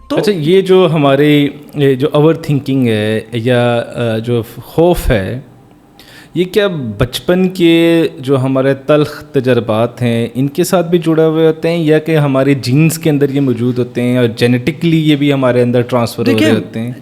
تو اچھا یہ جو ہمارے جو اوور تھنکنگ ہے یا جو خوف ہے، یہ کیا بچپن کے جو ہمارے تلخ تجربات ہیں ان کے ساتھ بھی جڑے ہوئے ہوتے ہیں، یا کہ ہمارے جینز کے اندر یہ موجود ہوتے ہیں اور جینیٹکلی یہ بھی ہمارے اندر ٹرانسفر ہو رہے ہوتے ہیں؟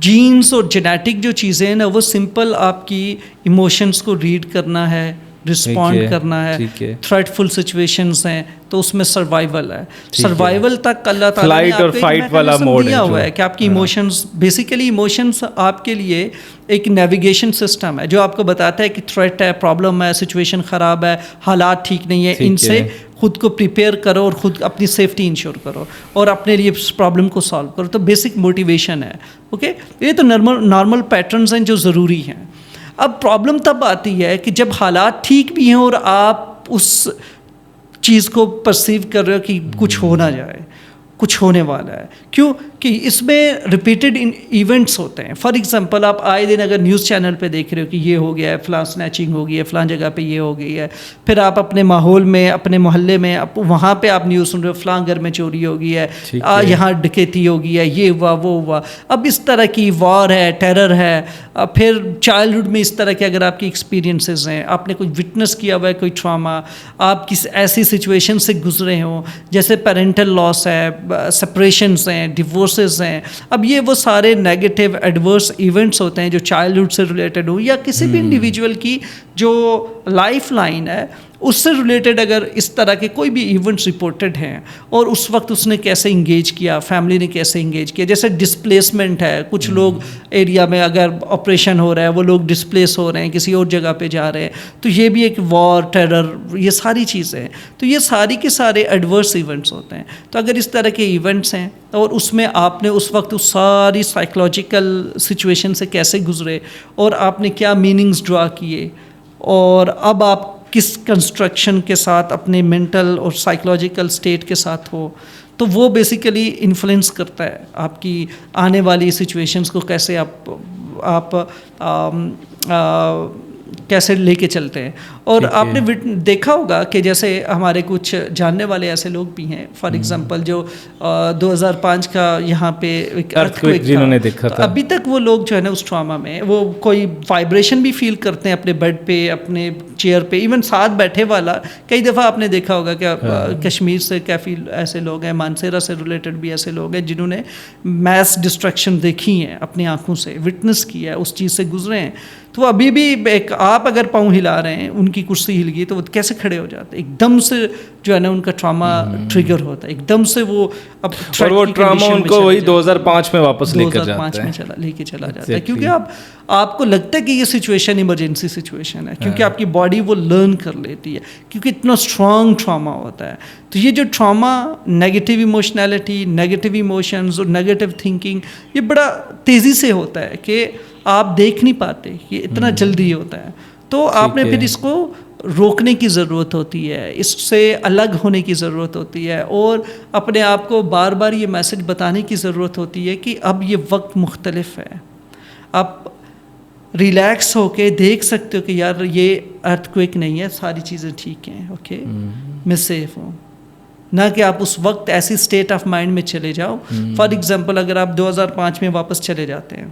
جینس اور جینیٹک جو چیزیں ہیں نا، وہ سمپل آپ کی ایموشنس کو ریڈ کرنا ہے، رسپونڈ کرنا ہے. تھریٹ فل سچویشنز ہیں تو اس میں سروائیول ہے. سروائیول تک اللہ تعالیٰ نے آپ کو ایک میکانزم دیا ہوا ہے کہ آپ کی ایموشنز، بیسیکلی ایموشنز آپ کے لیے ایک نیویگیشن سسٹم ہے جو آپ کو بتاتا ہے کہ تھریٹ ہے، پرابلم ہے، سچویشن خراب ہے، حالات ٹھیک نہیں ہے، ان سے خود کو پریپیئر کرو اور خود اپنی سیفٹی انشور کرو اور اپنے لیے پرابلم کو سالو کرو. تو بیسک موٹیویشن ہے. اوکے، یہ تو نارمل پیٹرنز ہیں جو ضروری ہیں. اب پرابلم تب آتی ہے کہ جب حالات ٹھیک بھی ہیں اور آپ اس چیز کو پرسیو کر رہے ہو کہ کچھ ہو نہ جائے، کچھ ہونے والا ہے. کیوں کہ اس میں ریپیٹڈ ایونٹس ہوتے ہیں. فار ایگزامپل آپ آئے دن اگر نیوز چینل پہ دیکھ رہے ہو کہ یہ ہو گیا ہے، فلاں سنیچنگ ہو گئی ہے، فلاں جگہ پہ یہ ہو گئی ہے، پھر آپ اپنے ماحول میں، اپنے محلے میں، وہاں پہ آپ نیوز سن رہے ہو فلاں گھر میں چوری ہو گئی ہے، یہاں ڈکیتی ہو گئی ہے، یہ ہوا وہ ہوا. اب اس طرح کی وار ہے، ٹیرر ہے. پھر چائلڈہڈ میں اس طرح کے اگر آپ کی ایکسپیرینسز ہیں، آپ نے کوئی وٹنس کیا ہوا ہے، کوئی ٹراما، آپ کس ایسی سچویشن سے گزرے ہوں جیسے پیرنٹل لاس ہے، سپریشنز ہیں، ڈیورسز ہیں. اب یہ وہ سارے نیگیٹو ایڈورس ایونٹس ہوتے ہیں جو چائلڈہڈ سے ریلیٹڈ ہوں یا کسی بھی انڈیویجول کی جو لائف لائن ہے اس سے ریلیٹڈ اگر اس طرح کے کوئی بھی ایونٹس رپورٹڈ ہیں اور اس وقت اس نے کیسے انگیج کیا، فیملی نے کیسے انگیج کیا. جیسے ڈسپلیسمنٹ ہے، کچھ لوگ ایریا میں اگر آپریشن ہو رہا ہے وہ لوگ ڈسپلیس ہو رہے ہیں، کسی اور جگہ پہ جا رہے ہیں، تو یہ بھی ایک وار، ٹیرر، یہ ساری چیزیں. تو یہ ساری کے سارے ایڈورس ایونٹس ہوتے ہیں. تو اگر اس طرح کے ایونٹس ہیں اور اس میں آپ نے اس وقت اس ساری سائیکولوجیکل سچویشن سے کیسے گزرے اور آپ نے کیا میننگز ڈرا کیے اور اب آپ کس کنسٹرکشن کے ساتھ اپنے مینٹل اور سائیکولوجیکل اسٹیٹ کے ساتھ ہو، تو وہ بیسیکلی انفلوئنس کرتا ہے آپ کی آنے والی سچویشنز کو کیسے آپ کیسے لے کے چلتے ہیں. اور آپ نے دیکھا ہوگا کہ جیسے ہمارے کچھ جاننے والے ایسے لوگ بھی ہیں، فار ایگزامپل جو 2005 کا یہاں پہ ارتھکویک جنہوں نے دیکھا تھا، ابھی تک وہ لوگ جو ہے نا اس ٹراما میں وہ کوئی وائبریشن بھی فیل کرتے ہیں اپنے بیڈ پہ، اپنے چیئر پہ، ایون ساتھ بیٹھے والا. کئی دفعہ آپ نے دیکھا ہوگا کہ کشمیر سے کافی ایسے لوگ ہیں، مانسیرا سے ریلیٹڈ بھی ایسے لوگ ہیں جنہوں نے میس ڈسٹرکشن دیکھی ہیں اپنی آنکھوں سے، وٹنس کی ہے، اس چیز سے گزرے ہیں. تو ابھی بھی آپ اگر پاؤں ہلا رہے ہیں، ان کی کرسی ہل گئی تو وہ کیسے کھڑے ہو جاتے ہیں؟ ایک دم سے جو ہے نا ان کا ٹراما ٹریگر ہوتا ہے، ایک دم سے وہ اب اور وہ ٹراما ان کو وہی 2005 میں واپس لے کر جاتا ہے، 2005 میں لے کے چلا جاتا ہے. کیونکہ آپ کو لگتا ہے کہ یہ سچویشن ایمرجنسی سچویشن ہے، کیونکہ آپ کی باڈی وہ لرن کر لیتی ہے، کیونکہ اتنا اسٹرانگ ٹراما ہوتا ہے. تو یہ جو ٹراما، نیگیٹو ایموشنالٹی، نیگیٹو ایموشنز اور نیگیٹو تھنکنگ، یہ بڑا تیزی سے ہوتا ہے کہ آپ دیکھ نہیں پاتے، یہ اتنا جلدی ہوتا ہے. تو آپ نے پھر اس کو روکنے کی ضرورت ہوتی ہے، اس سے الگ ہونے کی ضرورت ہوتی ہے اور اپنے آپ کو بار بار یہ میسج بتانے کی ضرورت ہوتی ہے کہ اب یہ وقت مختلف ہے. آپ ریلیکس ہو کے دیکھ سکتے ہو کہ یار یہ ارتھکویک نہیں ہے، ساری چیزیں ٹھیک ہیں، اوکے میں سیف ہوں. نہ کہ آپ اس وقت ایسی اسٹیٹ آف مائنڈ میں چلے جاؤ. فار ایگزامپل اگر آپ 2005 میں واپس چلے جاتے ہیں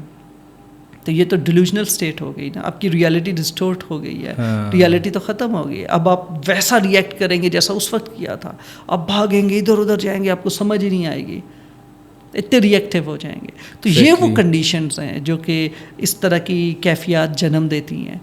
تو یہ تو ڈیلوژنل اسٹیٹ ہو گئی نا، آپ کی ریالٹی ڈسٹورٹ ہو گئی ہے، ریالٹی تو ختم ہو گئی. اب آپ ویسا ریئیکٹ کریں گے جیسا اس وقت کیا تھا، اب بھاگیں گے، ادھر ادھر جائیں گے، آپ کو سمجھ ہی نہیں آئے گی، اتنے ریئیکٹیو ہو جائیں گے. تو یہ وہ کنڈیشنز ہیں جو کہ اس طرح کی کیفیات جنم دیتی ہیں.